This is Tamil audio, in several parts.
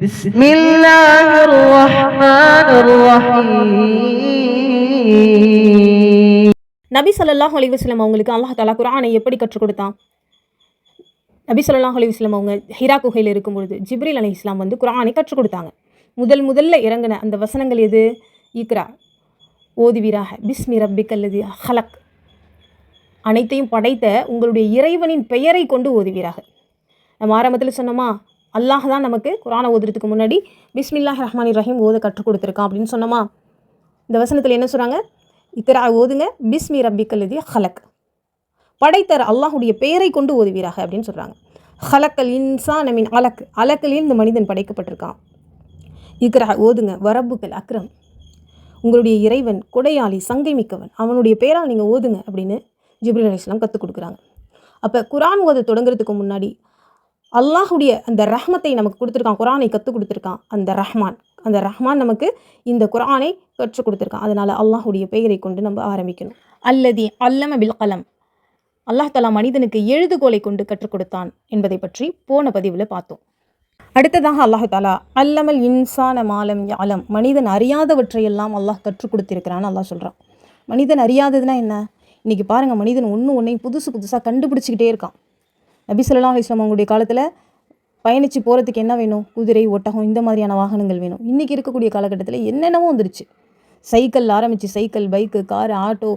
بسم الله الرحمن الرحيم. நபி ஸல்லல்லாஹு அலைஹி வஸல்லம் அவங்களுக்கு அல்லாஹ் தஆலா குர்ஆனை எப்படி கற்றுக் கொடுத்தான்? நபி ஸல்லல்லாஹு அலைஹி வஸல்லம் அவங்க ஹிரா குகையில் இருக்கும்பொழுது ஜிப்ரீல் அலைஹிஸ்ஸலாம் வந்து குர்ஆனை கற்றுக் கொடுத்தாங்க. முதல்ல இறங்கின அந்த வசனங்கள் எது? இக்ரா, ஓதுவீராக, பிஸ்மி ரப்பிக்கல்லதி ஹலக், அனைத்தையும் படைத்த உங்களுடைய இறைவனின் பெயரை கொண்டு ஓதுவீராக. நம்ம ஆரம்பத்தில் சொன்னோமா, அல்லாஹ் தான் நமக்கு குர்ஆனை ஓதுறதுக்கு முன்னாடி பிஸ்மில்லாஹிர் ரஹ்மானிர் ரஹீம் ஓத கற்றுக் கொடுத்துருக்கான் அப்படின்னு சொன்னோமா. இந்த வசனத்தில் என்ன சொல்கிறாங்க? இக்ரா ஓதுங்க, பிஸ்மி ரப்பிக்கல்லதி ஹலக், படைத்தர் அல்லாஹுடைய பெயரை கொண்டு ஓதுவீராக அப்படின்னு சொல்கிறாங்க. ஹலக்கல் இன்சான மின் அலக், அலக்கில் இந்த மனிதன் படைக்கப்பட்டிருக்கான். இக்ரா ஓதுங்க, வரப்புக்கல் அக்ரம், உங்களுடைய இறைவன் கொடையாளி சங்கை மிக்கவன், அவனுடைய பெயரால் நீங்கள் ஓதுங்க அப்படின்னு ஜிப்ரீல் அலைஹிஸ்ஸலாம் கற்றுக் கொடுக்குறாங்க. அப்போ குர்ஆன் ஓத தொடங்குறதுக்கு முன்னாடி அல்லாஹுடைய அந்த ரஹ்மத்தை நமக்கு கொடுத்துருக்கான், குர்ஆனை கற்றுக் கொடுத்துருக்கான். அந்த ரஹ்மான் நமக்கு இந்த குர்ஆனை கற்றுக் கொடுத்துருக்கான். அதனால் அல்லாஹுடைய பெயரை கொண்டு நம்ம ஆரம்பிக்கணும். அல்லதி அல்லம பில் கலம், அல்லாஹ் தஆலா மனிதனுக்கு எழுதுகோலை கொண்டு கற்றுக் கொடுத்தான் என்பதை பற்றி போன பதிவில் பார்த்தோம். அடுத்ததாக அல்லாஹ் தஆலா அல்லமல் இன்சான மாலம் யஅலம், மனிதன் அறியாதவற்றையெல்லாம் அல்லாஹ் கற்றுக் கொடுத்திருக்கிறான்னு அல்லாஹ் சொல்கிறான். மனிதன் அறியாததுன்னா என்ன? இன்றைக்கி பாருங்கள், மனிதன் ஒன்றையும் புதுசாக கண்டுபிடிச்சிக்கிட்டே இருக்கான். நபி ஸல்லல்லாஹு அலைஹி வஸல்லம் அவங்களுடைய காலத்தில் பயணித்து போகிறதுக்கு என்ன வேணும்? குதிரை, ஒட்டகம், இந்த மாதிரியான வாகனங்கள் வேணும். இன்றைக்கி இருக்கக்கூடிய காலகட்டத்தில் என்னென்னவோ வந்துருச்சு. சைக்கிள் ஆரம்பித்து cycle, bike, car, auto,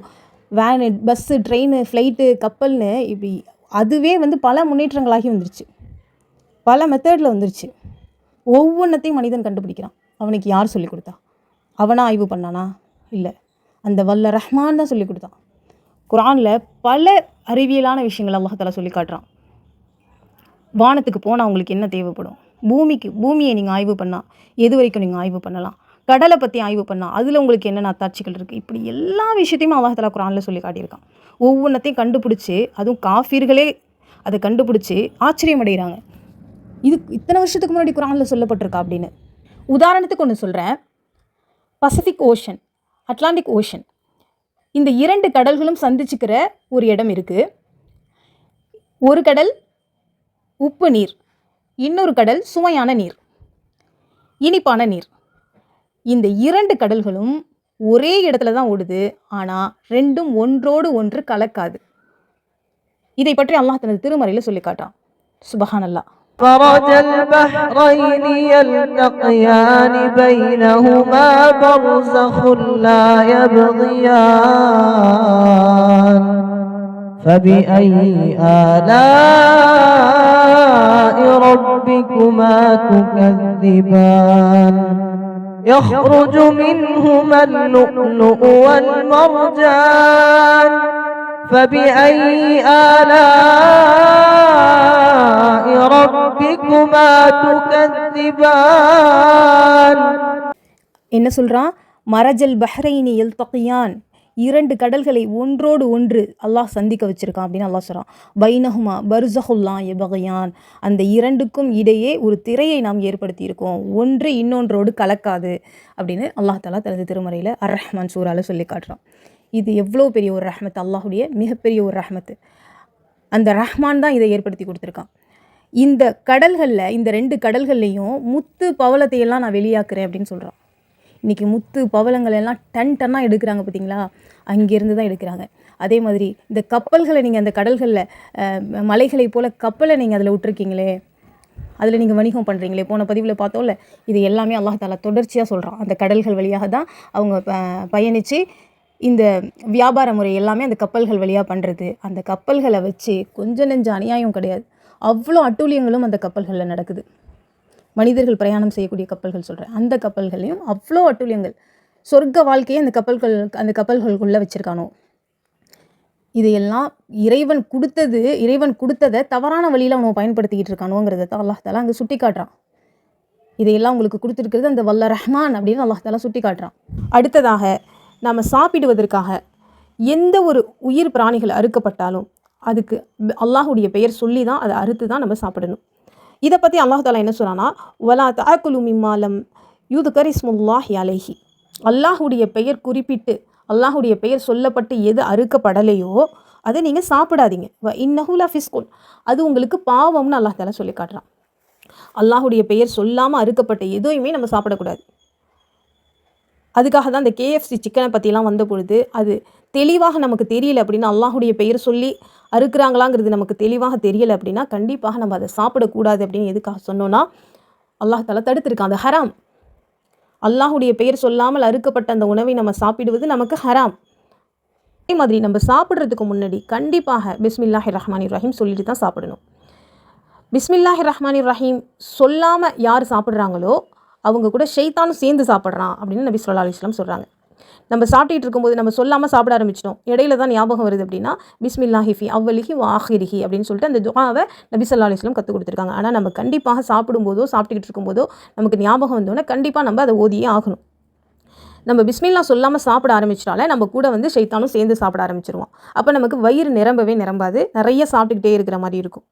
van, bus, train, flight, கப்பல்னு இப்படி அதுவே வந்து பல முன்னேற்றங்களாகி வந்துருச்சு. பல மெத்தடில் வந்துருச்சு. ஒவ்வொன்றத்தையும் மனிதன் கண்டுபிடிக்கிறான். அவனுக்கு யார் சொல்லிக் கொடுத்தா? அவனா ஆய்வு பண்ணானா? இல்லை, அந்த வல்ல ரஹ்மான் தான் சொல்லிக் கொடுத்தான். குர்ஆனில் பல அறிவியலான விஷயங்கள் அல்லாஹ் தஆலா சொல்லி காட்டுறான். வானத்துக்கு போனால் உங்களுக்கு என்ன தேவைப்படும்? பூமியை நீங்கள் ஆய்வு பண்ணால் எது வரைக்கும் நீங்கள் ஆய்வு பண்ணலாம்? கடலை பற்றி ஆய்வு பண்ணால் அதில் உங்களுக்கு என்னென்ன அத்தாட்சிகள் இருக்குது? இப்படி எல்லா விஷயத்தையும் அல்லாஹ் தஆலா குர்ஆனில் சொல்லி காட்டியிருக்கான். ஒவ்வொன்றத்தையும் கண்டுபிடிச்சி, அதுவும் காஃபிர்களே அதை கண்டுபிடிச்சி ஆச்சரியமடைகிறாங்க. இது இத்தனை வருஷத்துக்கு முன்னாடி குர்ஆனில் சொல்லப்பட்டிருக்கா அப்படின்னு. உதாரணத்துக்கு ஒன்று சொல்கிறேன். பசிபிக் ஓஷன், அட்லாண்டிக் ஓஷன், இந்த 2 கடல்களும் சந்திச்சுக்கிற ஒரு இடம் இருக்குது. ஒரு கடல் உப்பு நீர், இன்னொரு கடல் சுவையான நீர், இனிப்பான நீர். இந்த 2 கடல்களும் ஒரே இடத்துல தான் ஓடுது. ஆனால் ரெண்டும் ஒன்றோடு ஒன்று கலக்காது. இதை பற்றி அல்லாஹ் தனது திருமறையில் சொல்லி காட்டான். சுபஹானல்லாஹ். مرج البحرين يلتقيان بينهما برزخ لا يبغيان فبأي آلاء ربكما تكذبان يخرج منهما اللؤلؤ والمرجان فبأي آلاء ربكما تكذبان. என்ன சொல்கிறான்? மரஜல் பஹ்ரைனி யல்தகியான், 2 கடல்களை ஒன்றோடு ஒன்று அல்லாஹ் சந்திக்க வச்சுருக்கான் அப்படின்னு அல்லாஹ் சொல்கிறான். பைனஹுமா பர்ஸஹுல்லா யபகியான், அந்த 2க்கும் இடையே ஒரு திரையை நாம் ஏற்படுத்தியிருக்கோம், ஒன்று இன்னொன்றோடு கலக்காது அப்படின்னு அல்லாஹ் தஆலா தனது திருமறையில் அர் ரஹ்மான் சூராவில் சொல்லி காட்டுறான். இது எவ்வளோ பெரிய ஒரு ரஹ்மத், அல்லாஹுடைய மிகப்பெரிய ஒரு ரஹ்மத்து. அந்த ரஹ்மான் தான் இதை ஏற்படுத்தி கொடுத்துருக்கான். இந்த கடல்களில், இந்த 2 கடல்கள்லேயும் முத்து பவளத்தையெல்லாம் நான் வெளியாக்குறேன் அப்படின்னு சொல்கிறான். இன்றைக்கி முத்து பவளங்கள் எல்லாம் டன்னாக எடுக்கிறாங்க பார்த்தீங்களா? அங்கேருந்து தான் எடுக்கிறாங்க. அதே மாதிரி இந்த கப்பல்களை நீங்கள் அந்த கடல்களில் மலைகளை போல் கப்பலை நீங்கள் அதில் விட்டுருக்கீங்களே, அதில் நீங்கள் வணிகம் பண்ணுறீங்களே, போன பதிவில் பார்த்தோம்ல, இது எல்லாமே அல்லாஹ் தஆலா தொடர்ச்சியாக சொல்கிறான். அந்த கடல்கள் வழியாக தான் அவங்க பயணித்து இந்த வியாபார முறை எல்லாமே அந்த கப்பல்கள் வழியாக பண்ணுறது. அந்த கப்பல்களை வச்சு கொஞ்சம் நெஞ்ச அநியாயம் கிடையாது, அவ்வளோ அட்டூழியங்களும் அந்த கப்பல்களில் நடக்குது. மனிதர்கள் பிரயாணம் செய்யக்கூடிய கப்பல்கள் சொல்கிறேன், அந்த கப்பல்கள்லையும் அவ்வளோ அட்டூழியங்கள். சொர்க்க வாழ்க்கையை அந்த கப்பல்களுக்குள்ளே வச்சுருக்கானோ. இதையெல்லாம் இறைவன் கொடுத்ததை தவறான வழியில் அவனை பயன்படுத்திக்கிட்டு இருக்கானோங்கிறத தான் அல்லாஹ் தஆலா அங்கே சுட்டி காட்டுறான். இதையெல்லாம் உங்களுக்கு கொடுத்துருக்கிறது அந்த வல்ல ரஹ்மான் அப்படின்னு அல்லாஹ் தஆலா சுட்டி காட்டுறான். அடுத்ததாக, நாம் சாப்பிடுவதற்காக எந்த ஒரு உயிர் பிராணிகள் அறுக்கப்பட்டாலும் அதுக்கு அல்லாஹுடைய பெயர் சொல்லி தான் அதை அறுத்து தான் நம்ம சாப்பிடணும். இதை பற்றி அல்லாஹ் தஆலா என்ன சொல்கிறான்னா, வலா தஅக்குலு மிம்மா லம் யுத்கர் இஸ்முல்லாஹி அலைஹி, அல்லாஹுடைய பெயர் குறிப்பிட்டு அல்லாஹுடைய பெயர் சொல்லப்பட்டு எது அறுக்கப்படலையோ அதை நீங்கள் சாப்பிடாதீங்க. இன்னஹு லஃபிஸ்குன், அது உங்களுக்கு பாவம்னு அல்லாஹ் தஆலா சொல்லி காட்டுறான். அல்லாஹுடைய பெயர் சொல்லாமல் அறுக்கப்பட்ட எதுவுமே நம்ம சாப்பிடக்கூடாது. அதுக்காக தான் இந்த KFC சிக்கனை பற்றிலாம் வந்த பொழுது அது தெளிவாக நமக்கு தெரியல அப்படின்னா, அல்லாஹுடைய பெயர் சொல்லி அறுக்குறாங்களாங்கிறது நமக்கு தெளிவாக தெரியலை அப்படின்னா கண்டிப்பாக நம்ம அதை சாப்பிடக்கூடாது அப்படின்னு எதுக்காக சொன்னோன்னா, அல்லாஹ் தஆலா தடுத்திருக்கான். அது ஹராம். அல்லாஹுடைய பெயர் சொல்லாமல் அறுக்கப்பட்ட அந்த உணவை நம்ம சாப்பிடுவது நமக்கு ஹராம். அதே மாதிரி நம்ம சாப்பிட்றதுக்கு முன்னாடி கண்டிப்பாக பிஸ்மில்லாஹிர் ரஹ்மானிர் ரஹீம் சொல்லிட்டு தான் சாப்பிடணும். பிஸ்மில்லாஹிர் ரஹ்மானிர் ரஹீம் சொல்லாமல் யார் சாப்பிட்றாங்களோ அவங்க கூட ஷைத்தானும் சேர்ந்து சாப்பிட்றான் அப்படின்னு நபி ஸல்லல்லாஹு அலைஹி வஸல்லம் சொல்கிறாங்க. நம்ம சாப்பிட்டுட்டு இருக்கும்போது நம்ம சொல்லாமல் சாப்பிட ஆரம்பிச்சிட்டோம், இடையில தான் ஞாபகம் வருது அப்படின்னா பிஸ்மில்லாஹி ஃபி அவ்வலிஹி வ ஆஹிரிஹி அப்படின்னு சொல்லிட்டு அந்த துஆவை நபி ஸல்லல்லாஹு அலைஹி வஸல்லம் கற்றுக் கொடுத்துருக்காங்க. ஆனால் நம்ம கண்டிப்பாக சாப்பிடும்போதோ சாப்பிட்டுக்கிட்டு இருக்கும்போதோ நமக்கு ஞாபகம் வந்தோடனே கண்டிப்பாக நம்ம அதை ஓதியே ஆகணும். நம்ம பிஸ்மில்லா சொல்லாமல் சாப்பிட ஆரம்பிச்சிட்டாலே நம்ம கூட வந்து ஷைத்தானும் சேர்ந்து சாப்பிட ஆரம்பிச்சிருவோம். அப்போ நமக்கு வயிறு நிரம்பாது, நிறைய சாப்பிட்டுக்கிட்டே இருக்கிற மாதிரி இருக்கும்.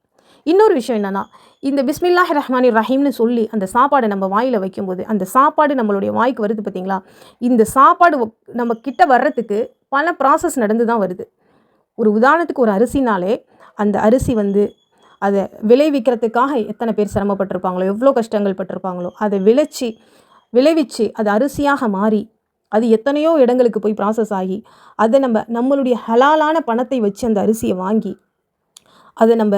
இன்னொரு விஷயம் என்னென்னா, இந்த பிஸ்மில்லாஹிர் ரஹ்மானிர் ரஹீம்னு சொல்லி அந்த சாப்பாடை நம்ம வாயில் வைக்கும்போது அந்த சாப்பாடு நம்மளுடைய வாய்க்கு வருது பார்த்திங்களா, இந்த சாப்பாடு நம்ம கிட்ட வர்றதுக்கு பல ப்ராசஸ் நடந்து தான் வருது. ஒரு உதாரணத்துக்கு ஒரு அரிசினாலே அந்த அரிசி வந்து அதை விளைவிக்கிறதுக்காக எத்தனை பேர் சிரமப்பட்டிருப்பாங்களோ, எவ்வளோ கஷ்டங்கள் பட்டிருப்பாங்களோ, அதை விளைவிச்சு அது அரிசியாக மாறி அது எத்தனையோ இடங்களுக்கு போய் ப்ராசஸ் ஆகி அதை நம்மளுடைய ஹலாலான பணத்தை வச்சு அந்த அரிசியை வாங்கி அதை நம்ம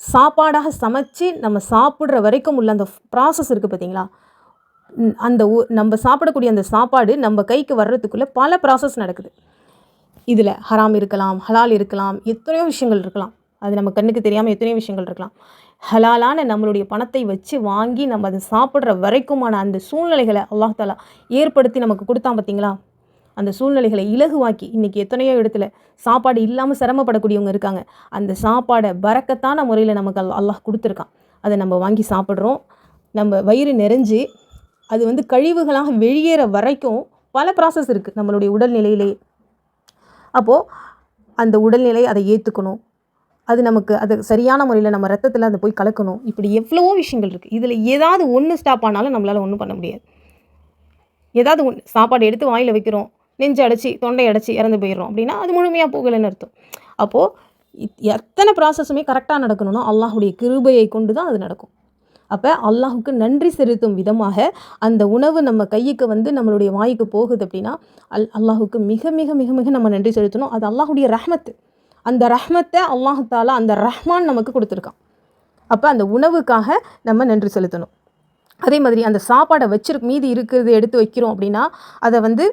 சாப்பாடாக சமைச்சு நம்ம சாப்பிட்ற வரைக்கும் உள்ள அந்த ப்ராசஸ் இருக்குது பார்த்திங்களா, அந்த நம்ம சாப்பிடக்கூடிய அந்த சாப்பாடு நம்ம கைக்கு வர்றதுக்குள்ளே பல ப்ராசஸ் நடக்குது. இதில் ஹராம் இருக்கலாம், ஹலால் இருக்கலாம், எத்தனையோ விஷயங்கள் இருக்கலாம். அது நம்ம கண்ணுக்கு தெரியாமல் எத்தனையோ விஷயங்கள் இருக்கலாம். ஹலாலான நம்மளுடைய பணத்தை வச்சு வாங்கி நம்ம அதை சாப்பிட்ற வரைக்குமான அந்த சூழ்நிலைகளை அல்லாஹ் தஆலா ஏற்படுத்தி நமக்கு கொடுத்தான் பார்த்திங்களா, அந்த சூழ்நிலைகளை இலகுவாக்கி இன்றைக்கி எத்தனையோ இடத்துல சாப்பாடு இல்லாமல் சிரமப்படக்கூடியவங்க இருக்காங்க. அந்த சாப்பாடை பரக்கத்தான முறையில் நமக்கு அல்லாஹ் கொடுத்துருக்கான். அதை நம்ம வாங்கி சாப்பிட்றோம். நம்ம வயிறு நிறைஞ்சு அது வந்து கழிவுகளாக வெளியேற வரைக்கும் பல ப்ராசஸ் இருக்குது நம்மளுடைய உடல்நிலையிலே. அப்போது அந்த உடல்நிலை அதை ஏற்றுக்கணும், அது நமக்கு அது சரியான முறையில் நம்ம ரத்தத்தில் அதை போய் கலக்கணும். இப்படி எவ்வளவோ விஷயங்கள் இருக்குது. இதில் ஏதாவது ஒன்று ஸ்டாப் ஆனாலும் நம்மளால் ஒன்றும் பண்ண முடியாது. ஏதாவது ஒன்று சாப்பாடு எடுத்து வாயில் வைக்கிறோம், நெஞ்சு அடைச்சி தொண்டை அடைச்சி இறந்து போயிடுறோம் அப்படின்னா அது முழுமையாக போகலைன்னு அர்த்தம். அப்போது எத்தனை ப்ராசஸுமே கரெக்டாக நடக்கணும்னா அல்லாஹுடைய கிருபையை கொண்டு தான் அது நடக்கும். அப்போ அல்லாஹுக்கு நன்றி செலுத்தும் விதமாக அந்த உணவு நம்ம கைக்கு வந்து நம்மளுடைய வாய்க்கு போகுது அப்படின்னா அல்லாஹுக்கு மிக மிக மிக மிக நம்ம நன்றி செலுத்தணும். அது அல்லாஹுடைய ரஹ்மத்து. அந்த ரஹ்மத்தை அல்லாஹ் தஆலா அந்த ரஹ்மான் நமக்கு கொடுத்துருக்கான். அப்போ அந்த உணவுக்காக நம்ம நன்றி செலுத்தணும். அதே மாதிரி அந்த சாப்பாடை மீதி இருக்கிறது எடுத்து வைக்கிறோம் அப்படின்னா அதை வந்து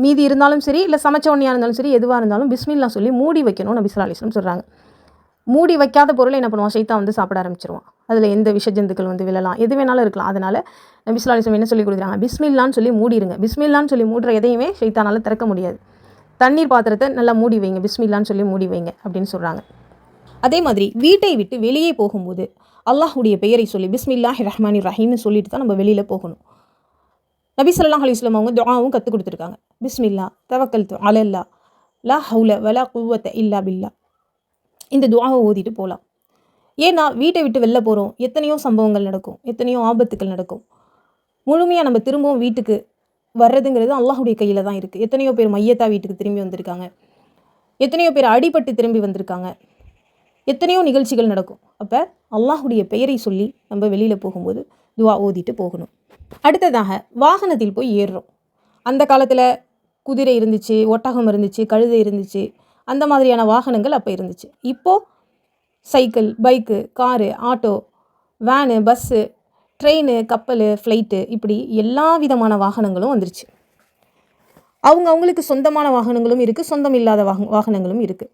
மீதி இருந்தாலும் சரி, இல்லை சமைச்ச உடனே இருந்தாலும் சரி, எதுவாக இருந்தாலும் பிஸ்மில்லா சொல்லி மூடி வைக்கணும் நபி ஸல்லல்லாஹு அலைஹி வஸல்லம் சொல்கிறாங்க. மூடி வைக்காத பொருளை என்ன பண்ணுவான், ஷைத்தான் வந்து சாப்பிட ஆரம்பிச்சிருவான். அதில் எந்த விஷஜந்துக்கள் வந்து விழலாம், எது வேணாலும் இருக்கலாம். அதனால் நபி ஸல்லல்லாஹு அலைஹி வஸல்லம் என்ன சொல்லி கொடுக்குறாங்க, பிஸ்மில்லான்னு சொல்லி மூடிடுங்க. பிஸ்மில்லான்னு சொல்லி மூடுற எதையுமே ஷைத்தானால் திறக்க முடியாது. தண்ணீர் பாத்திரத்தை நல்லா மூடி வைங்க, பிஸ்மில்லான்னு சொல்லி மூடி வைங்க அப்படின்னு சொல்கிறாங்க. அதே மாதிரி வீட்டை விட்டு வெளியே போகும்போது அல்லாஹுடைய பெயரை சொல்லி பிஸ்மில்லாஹிர் ரஹ்மானிர் ரஹீம்னு சொல்லிட்டு தான் நம்ம வெளியில் போகணும். நபி ஸல்லல்லாஹு அலைஹி வஸல்லம் அவங்க துஆவும் கற்றுக் கொடுத்துருக்காங்க. பிஸ்மில்லா தவக்கல்து அலல்லா லா ஹவுல வலா குவத்த இல்லா பில்லா. இந்த துஆவை ஓதிட்டு போகலாம். ஏன்னா வீட்டை விட்டு வெளில போகிறோம், எத்தனையோ சம்பவங்கள் நடக்கும், எத்தனையோ ஆபத்துக்கள் நடக்கும். முழுமையாக நம்ம திரும்பவும் வீட்டுக்கு வர்றதுங்கிறது அல்லாஹுடைய கையில் தான் இருக்குது. எத்தனையோ பேர் மையத்தா வீட்டுக்கு திரும்பி வந்திருக்காங்க, எத்தனையோ பேர் அடிபட்டு திரும்பி வந்திருக்காங்க, எத்தனையோ நிகழ்ச்சிகள் நடக்கும். அப்போ அல்லாஹுடைய பெயரை சொல்லி நம்ம வெளியில் போகும்போது துஆ ஓதிட்டு போகணும். அடுத்ததாக வாகனத்தில் போய் ஏறுறோம். அந்த காலத்தில் குதிரை இருந்துச்சு, ஒட்டகம் இருந்துச்சு, கழுதை இருந்துச்சு, அந்த மாதிரியான வாகனங்கள் அப்போ இருந்துச்சு. இப்போது cycle, bike, car, auto, van, bus, train, கப்பல், ஃப்ளைட்டு, இப்படி எல்லா விதமான வாகனங்களும் வந்துருச்சு. அவங்களுக்கு சொந்தமான வாகனங்களும் இருக்குது, சொந்தம் இல்லாத வாகனங்களும் இருக்குது.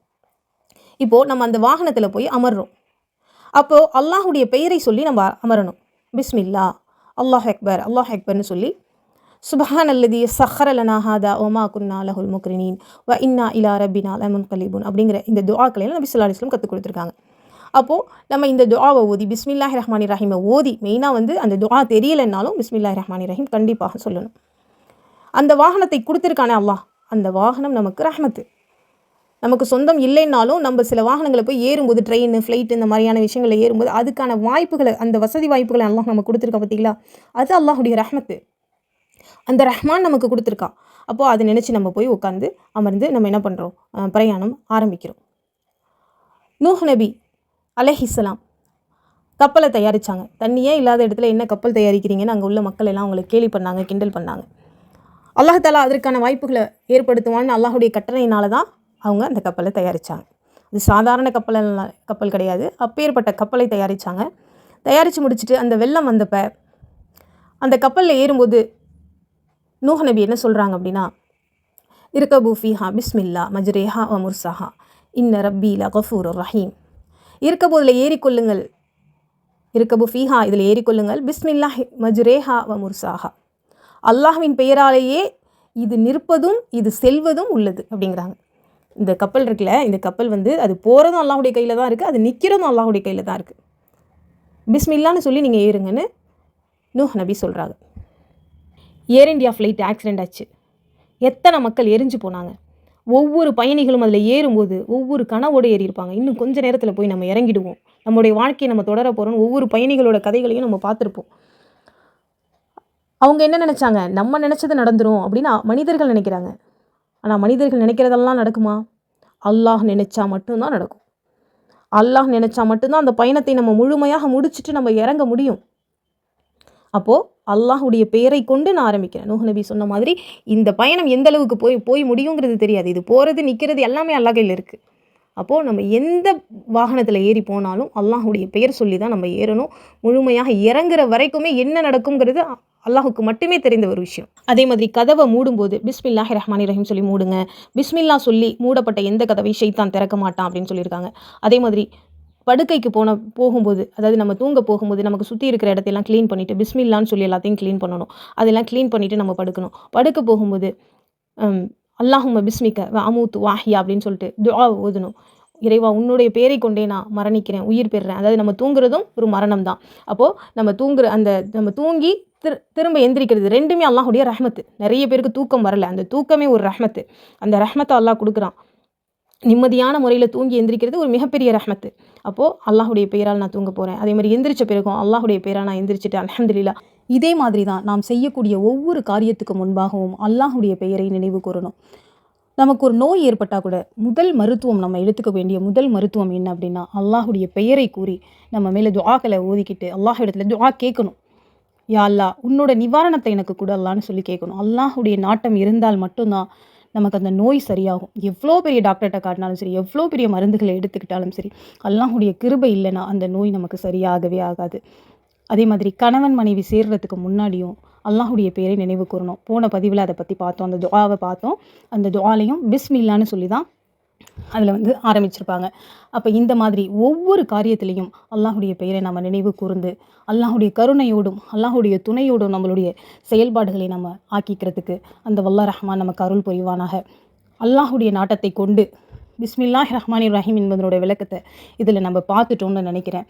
இப்போது நம்ம அந்த வாகனத்தில் போய் அமர்றோம். அப்போது அல்லாஹுடைய பெயரை சொல்லி நம்ம அமரணும். பிஸ்மில்லா, அல்லாஹ் அக்பர், அல்லாஹ் அக்பர்னு சொல்லி சுப்ஹானல்லதி ஸஹ்ஹர லனா ஹாதா வமா குன்னா லஹுல் முக்ரினீன் வ இன்னா இலா ரப்பினா லமுன்கலிபூன் அப்படிங்கிற இந்த துஆக்களை நபி ஸல்லல்லாஹு அலைஹி வஸல்லம் கற்றுக் கொடுத்துருக்காங்க. அப்போது நம்ம இந்த துஆவை ஓதி பிஸ்மில்லாஹிர் ரஹ்மானிர் ரஹீமை ஓதி மெயினாக வந்து அந்த துஆ தெரியலைன்னாலும் பிஸ்மில்லாஹிர் ரஹ்மானிர் ரஹீம் கண்டிப்பாக சொல்லணும். அந்த வாகனத்தை கொடுத்துருக்கானே அல்லாஹ், அந்த வாகனம் நமக்கு ரஹ்மத்து. நமக்கு சொந்தம் இல்லைன்னாலும் நம்ம சில வாகனங்களை போய் ஏறும்போது, ட்ரெயின், ஃப்ளைட் இந்த மாதிரியான விஷயங்களை ஏறும்போது அதுக்கான வாய்ப்புகளை, அந்த வசதி வாய்ப்புகளை அல்லாஹ் நமக்கு கொடுத்துருக்கா பார்த்தீங்களா, அது அல்லாஹுடைய ரஹ்மத்து. அந்த ரஹ்மான் நமக்கு கொடுத்துருக்கான். அப்போது அதை நினச்சி நம்ம போய் உட்காந்து அமர்ந்து நம்ம என்ன பண்ணுறோம், பிரயாணம் ஆரம்பிக்கிறோம். நூஹ் நபி அலைஹிஸ்ஸலாம் கப்பலை தயாரித்தாங்க. தண்ணியே இல்லாத இடத்துல என்ன கப்பல் தயாரிக்கிறீங்கன்னு அங்கே உள்ள மக்கள் எல்லாம் அவங்களை கேலி பண்ணாங்க, கிண்டல் பண்ணாங்க. அல்லாஹ் தஆலா அதற்கான வாய்ப்புகளை ஏற்படுத்துவான்னு அல்லாஹுடைய கட்டளையினால தான் அவங்க அந்த கப்பலை தயாரித்தாங்க. அது சாதாரண கப்பல் கிடையாது, அப்பேற்பட்ட கப்பலை தயாரித்தாங்க. தயாரித்து முடிச்சுட்டு அந்த வெள்ளம் வந்தப்போ அந்த கப்பலில் ஏறும்போது நூஹ் நபி என்ன சொல்கிறாங்க அப்படின்னா, இர்கபு ஃபீஹா பிஸ்மில்லா மஜ்ரேஹா வ முர்சாஹா இன்ன ரப்பி லகஃபூர் ரஹீம். இர்கபுதில் ஏறிக்கொள்ளுங்கள், இர்கபு ஃபீஹா இதில் ஏறிக்கொள்ளுங்கள், பிஸ்மில்லா மஜ்ரேஹா வ முர்சாஹா, அல்லாஹ்வின் பெயராலேயே இது நிற்பதும் இது செல்வதும் உள்ளது அப்படிங்கிறாங்க. இந்த கப்பல் இருக்குல்ல, இந்த கப்பல் அது போகிறதும் அல்லாஹுடைய கையில் தான் இருக்குது, அது நிற்கிறதும் அல்லாஹுடைய கையில் தான் இருக்குது. பிஸ்மில்லான்னு சொல்லி நீங்கள் ஏறுங்கன்னு நூஹ் நபி சொல்கிறாங்க. ஏர் இண்டியா ஃப்ளைட் ஆக்சிடெண்ட் ஆச்சு. எத்தனை மக்கள் எரிஞ்சு போனாங்க. ஒவ்வொரு பயணிகளும் அதில் ஏறும்போது ஒவ்வொரு கனவோடு ஏறியிருப்பாங்க. இன்னும் கொஞ்சம் நேரத்தில் போய் நம்ம இறங்கிடுவோம், நம்முடைய வாழ்க்கையை நம்ம தொடர போகிறோம்னு ஒவ்வொரு பயணிகளோட கதைகளையும் நம்ம பார்த்துருப்போம். அவங்க என்ன நினச்சாங்க, நம்ம நினச்சது நடந்துடும் அப்படின்னு மனிதர்கள் நினைக்கிறாங்க. ஆனால் மனிதர்கள் நினைக்கிறதெல்லாம் நடக்குமா? அல்லாஹ் நினைச்சா மட்டும்தான் நடக்கும். அல்லாஹ் நினைச்சா மட்டும்தான் அந்த பயணத்தை நம்ம முழுமையாக முடிச்சுட்டு நம்ம இறங்க முடியும். அப்போது அல்லாஹுடைய பெயரை கொண்டு நான் ஆரம்பிக்கிறேன். நூஹ் நபி சொன்ன மாதிரி இந்த பயணம் எந்த அளவுக்கு போய் முடியுங்கிறது தெரியாது. இது போகிறது நிற்கிறது எல்லாமே அல்லாஹ் கையில் இருக்குது. அப்போது நம்ம எந்த வாகனத்தில் ஏறி போனாலும் அல்லாஹுடைய பெயர் சொல்லி தான் நம்ம ஏறணும். முழுமையாக இறங்குற வரைக்குமே என்ன நடக்குங்கிறது அல்லாஹுக்கு மட்டுமே தெரிந்த ஒரு விஷயம். அதே மாதிரி கதவை மூடும்போது பிஸ்மில்லாஹி ரஹ்மானி ரஹீம் சொல்லி மூடுங்க. பிஸ்மில்லா சொல்லி மூடப்பட்ட எந்த கதவை ஷைத்தான் திறக்க மாட்டான் அப்படின்னு சொல்லியிருக்காங்க. அதே மாதிரி படுக்கைக்கு போகும்போது, அதாவது நம்ம தூங்க போகும்போது நமக்கு சுற்றி இருக்கிற இடத்தையெல்லாம் க்ளீன் பண்ணிவிட்டு பிஸ்மில்லான்னு சொல்லி எல்லாத்தையும் க்ளீன் பண்ணணும். அதெல்லாம் க்ளீன் பண்ணிவிட்டு நம்ம படுக்கணும். படுக்க போகும்போது அல்லாஹும்ம பிஸ்மிக்க வ அமூத்து வாஹியா அப்படின்னு சொல்லிட்டு துஆ ஓதணும். இறைவா உன்னுடைய பேரை கொண்டே நான் மரணிக்கிறேன், உயிர் பெறுறேன். அதாவது நம்ம தூங்குறதும் ஒரு மரணம் தான். அப்போது நம்ம தூங்கி திரும்ப எந்திரிக்கிறது ரெண்டுமே அல்லாஹுடைய ரஹ்மத்து. நிறைய பேருக்கு தூக்கம் வரல, அந்த தூக்கமே ஒரு ரஹ்மத்து. அந்த ரஹ்மத்தை அல்லாஹ் கொடுக்குறான். நிம்மதியான முறையில் தூங்கி எந்திரிக்கிறது ஒரு மிகப்பெரிய ரஹ்மத்து. அப்போது அல்லாஹுடைய பெயரால் நான் தூங்க போகிறேன். அதே மாதிரி எந்திரிச்ச பிறகும் அல்லாஹுடைய பெயரால் நான் எந்திரிச்சிட்டு அல்ஹம்துலில்லாஹ். இதே மாதிரி தான் நாம் செய்யக்கூடிய ஒவ்வொரு காரியத்துக்கு முன்பாகவும் அல்லாஹுடைய பெயரை நினைவு கூறணும். நமக்கு ஒரு நோய் ஏற்பட்டால் கூட முதல் மருத்துவம், நம்ம எடுத்துக்க வேண்டிய முதல் மருத்துவம் என்ன அப்படின்னா, அல்லாஹுடைய பெயரை கூறி நம்ம மேலே துஆக்களை ஓதிக்கிட்டு அல்லாஹ் இடத்துல துஆ கேட்கணும். யா அல்லாஹ் உன்னோட நிவாரணத்தை எனக்கு கூட அல்லான்னு சொல்லி கேட்கணும். அல்லாஹுடைய நாட்டம் இருந்தால் மட்டும்தான் நமக்கு அந்த நோய் சரியாகும். எவ்வளோ பெரிய டாக்டர்கிட்ட காட்டினாலும் சரி, எவ்வளோ பெரிய மருந்துகளை எடுத்துக்கிட்டாலும் சரி, அல்லாஹுடைய கிருபை இல்லைன்னா அந்த நோய் நமக்கு சரியாகவே ஆகாது. அதே மாதிரி கணவன் மனைவி சேர்றதுக்கு முன்னாடியும் அல்லாஹுடைய பேரை நினைவு கூறணும். போன பதிவில் அதை பற்றி பார்த்தோம், அந்த துஆவை பார்த்தோம். அந்த துஆலையும் பிஸ்மில்லான்னு சொல்லி தான் அதில் ஆரம்பிச்சிருப்பாங்க. அப்போ இந்த மாதிரி ஒவ்வொரு காரியத்திலையும் அல்லாஹுடைய பெயரை நம்ம நினைவு கூர்ந்து அல்லாஹுடைய கருணையோடும் அல்லாஹுடைய துணையோடும் நம்மளுடைய செயல்பாடுகளை நம்ம ஆக்கிக்கிறதுக்கு அந்த வல்லா ரஹ்மான் நமக்கு அருள் புரிவானாக. அல்லாஹுடைய நாட்டத்தை கொண்டு பிஸ்மில்லாஹி ரஹ்மானி ரஹீம் என்பதனுடைய விளக்கத்தை இதில் நம்ம பார்த்துட்டோம்னு நினைக்கிறேன்.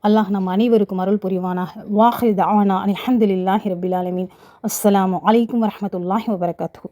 அல்லாஹ் நம்ம அனைவருக்கும் அருள் புரிவானாக. வாஹிர் தஅவானா அல்ஹம்துலில்லாஹி ரப்பில் ஆலமீன். அஸ்ஸலாமு அலைக்கும் வரஹ்மத்துல்லாஹி வபரகாத்துஹு.